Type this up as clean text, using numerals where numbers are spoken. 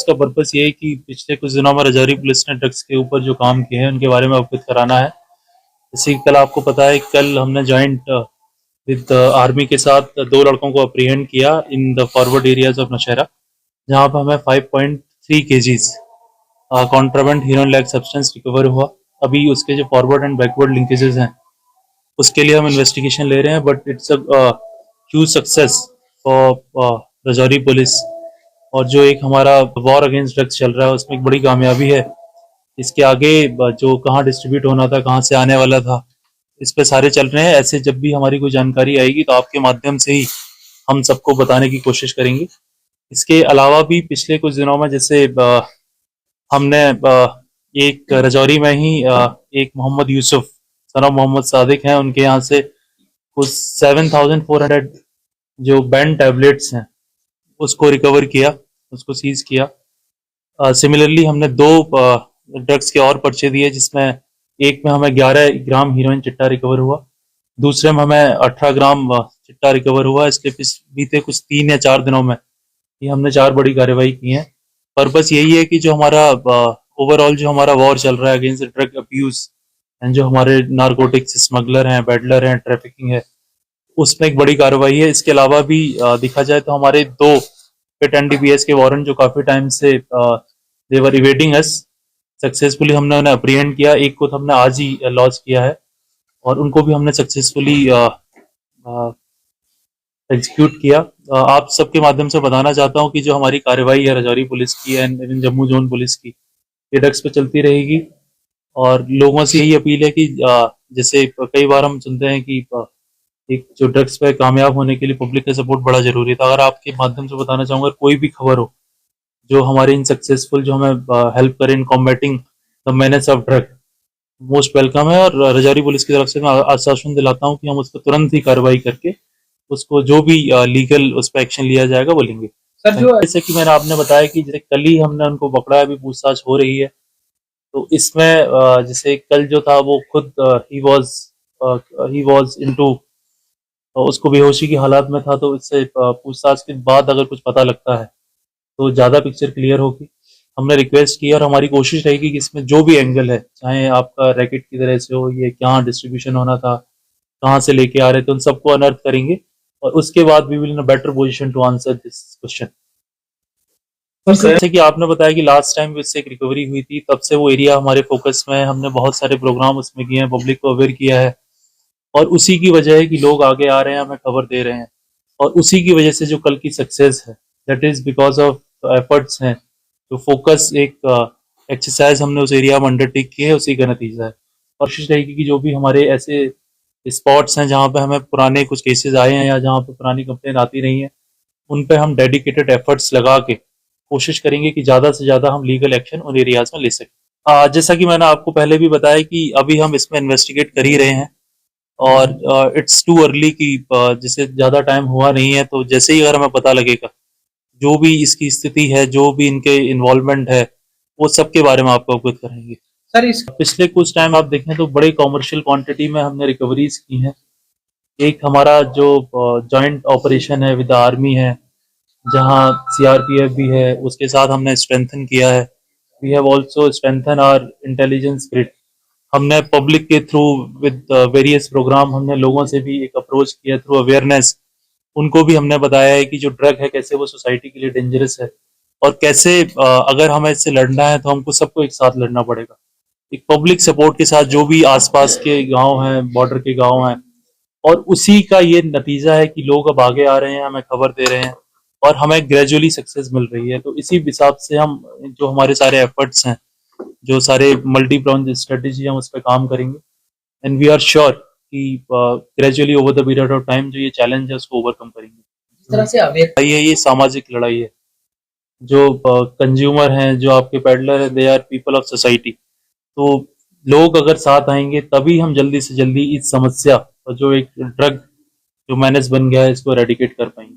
का पर्पस ये है कि पिछले कुछ दिनों में रजौरी पुलिस ने ड्रग्स के ऊपर जो काम किए हैं उनके बारे में अवगत कराना है। जैसे कि कल आपको पता है, कल हमने जॉइंट विद आर्मी के साथ 2 लड़कों को अप्रीहेंड किया in the forward areas of Nowshera, जहां पर हमें 5.3 kgs contraband heroin like substance recover हुआ। अभी उसके जो फॉरवर्ड एंड बैकवर्ड लिंकेजेस हैं उसके लिए हम इन्वेस्टिगेशन ले रहे हैं, but it's a huge success for Rajouri police. और जो एक हमारा वॉर अगेंस्ट ड्रग्स चल रहा है उसमें एक बड़ी कामयाबी है। इसके आगे जो कहाँ डिस्ट्रीब्यूट होना था, कहाँ से आने वाला था, इस पे सारे चल रहे हैं। ऐसे जब भी हमारी कोई जानकारी आएगी तो आपके माध्यम से ही हम सबको बताने की कोशिश करेंगे। इसके अलावा भी पिछले कुछ दिनों में जैसे हमने एक रजौरी में ही एक मोहम्मद यूसुफ सन ऑफ मोहम्मद सादिक हैं, उनके यहाँ से कुछ 7,400 जो बैंड टैबलेट्स हैं उसको रिकवर किया, उसको सीज किया। सिमिलरली हमने 2 ड्रग्स के और पर्चे दिए, जिसमें एक में हमें 11 ग्राम हीरोइन चिट्टा रिकवर हुआ, दूसरे में हमें 18 ग्राम चिट्टा रिकवर हुआ। इसके बीते कुछ 3 या 4 दिनों में ये हमने 4 बड़ी कार्रवाई की हैं। पर्पस यही है कि जो हमारा ओवरऑल जो हमारा वॉर चल रहा है अगेंस्ट ड्रग अब्यूज एंड जो हमारे नारकोटिक्स स्मगलर हैं, पेडलर हैं, ट्रैफिकिंग है, उसमें एक बड़ी कार्रवाई है। इसके अलावा भी देखा जाए तो हमारे 2 पिट एनडीपीएस के वारंट जो काफी टाइम से देवर इवेटिंग अस, सक्सेसफुली हमने उन्हें अप्रीहेंड किया। एक को तो हमने आज ही लॉन्च किया है और उनको भी हमने सक्सेसफुली एग्जीक्यूट किया। आप सबके माध्यम से बताना चाहता हूं कि जो हमारी कार्रवाई है रजौरी पुलिस की एंड जम्मू जोन पुलिस की, ये ड्रग्स पे चलती रहेगी। और लोगों से यही अपील है कि जैसे कई बार हम सुनते हैं कि एक जो ड्रग्स पे कामयाब होने के लिए पब्लिक का सपोर्ट बड़ा जरूरी था। अगर आपके माध्यम से बताना चाहूंगा, कोई भी खबर हो जो हमारे इन सक्सेसफुल जो हमें हेल्प करे in combating the menace of drug, most welcome है। और रजौरी पुलिस की तरफ से मैं आश्वासन दिलाता हूं कि हम उस पर तुरंत ही कार्रवाई करके उसको जो भी लीगल उस पर एक्शन लिया जाएगा वो लेंगे। सर, जो जैसे कि मैंने आपने बताया कि जैसे कल ही हमने उनको पकड़ा है, अभी पूछताछ हो रही है। तो इसमें जैसे कल जो था वो खुद ही वाज इनटू, उसको बेहोशी की हालात में था। तो इससे पूछताछ के बाद अगर कुछ पता लगता है तो ज्यादा पिक्चर क्लियर होगी। हमने रिक्वेस्ट की और हमारी कोशिश रहेगी कि इसमें जो भी एंगल है, चाहे आपका रैकेट की तरह से हो, ये क्या डिस्ट्रीब्यूशन होना था, कहाँ से लेके आ रहे थे, उन सबको अनर्थ करेंगे और उसके बाद we will in a better position to answer this question. जैसे कि आपने बताया कि लास्ट टाइम इससे एक रिकवरी हुई थी, तब से वो एरिया हमारे फोकस में है। हमने बहुत सारे प्रोग्राम उसमें किए हैं, पब्लिक को अवेयर किया है और उसी की वजह है कि लोग आगे आ रहे हैं, हमें खबर दे रहे हैं। और उसी की वजह से जो कल की सक्सेस है, that is because of efforts हैं, जो फोकस एक एक्सरसाइज हमने उस एरिया में अंडरटेक की है, उसी का नतीजा है। कोशिश रहेगी कि जो भी हमारे ऐसे स्पॉट्स हैं जहाँ पे हमें पुराने कुछ केसेस आए हैं या जहाँ पे पुरानी कंप्लेन आती रही हैं, उन पे हम डेडिकेटेड एफर्ट्स लगा के कोशिश करेंगे कि ज्यादा से ज्यादा हम लीगल एक्शन उन एरियाज में ले सकें। जैसा कि मैंने आपको पहले भी बताया कि अभी हम इसमें इन्वेस्टिगेट कर ही रहे हैं और इट्स टू अर्ली कि जैसे ज्यादा टाइम हुआ नहीं है। तो जैसे ही अगर हमें पता लगेगा जो भी इसकी स्थिति है, जो भी इनके इन्वॉल्वमेंट है, वो सब के बारे में आपको अवगत कराएंगे। सर, इस पिछले कुछ टाइम आप देखें तो बड़े कॉमर्शियल क्वांटिटी में हमने रिकवरीज की हैं। एक हमारा जो जॉइंट ऑपरेशन है विद आर्मी है, जहां सीआरपीएफ भी है, उसके साथ हमने स्ट्रेंथन किया है। We have also strengthen our intelligence grid. हमने पब्लिक के थ्रू विद वेरियस प्रोग्राम हमने लोगों से भी एक अप्रोच किया थ्रू अवेयरनेस। उनको भी हमने बताया है कि जो ड्रग है कैसे वो सोसाइटी के लिए डेंजरस है और कैसे अगर हमें इससे लड़ना है तो हमको सबको एक साथ लड़ना पड़ेगा, एक पब्लिक सपोर्ट के साथ। जो भी आसपास के गांव हैं, बॉर्डर के गांव हैं, और उसी का ये नतीजा है कि लोग अब आगे आ रहे हैं, हमें खबर दे रहे हैं और हमें ग्रेजुअली सक्सेस मिल रही है। तो इसी हिसाब से हम जो हमारे सारे एफर्ट्स हैं, जो सारे मल्टी प्रोन्ड स्ट्रेटेजी हम उस पर काम करेंगे एंड वी आर श्योर कि gradually over the period of time जो ये चैलेंज है उसको ओवरकम करेंगे। इस तरह से अवेयर ये सामाजिक लड़ाई है। जो कंज्यूमर हैं, जो आपके पेडलर हैं, they are people of society. तो लोग अगर साथ आएंगे तभी हम जल्दी से जल्दी इस समस्या और जो एक ड्रग जो मैनेज बन गया है इसको एरेडिकेट कर पाएंगे।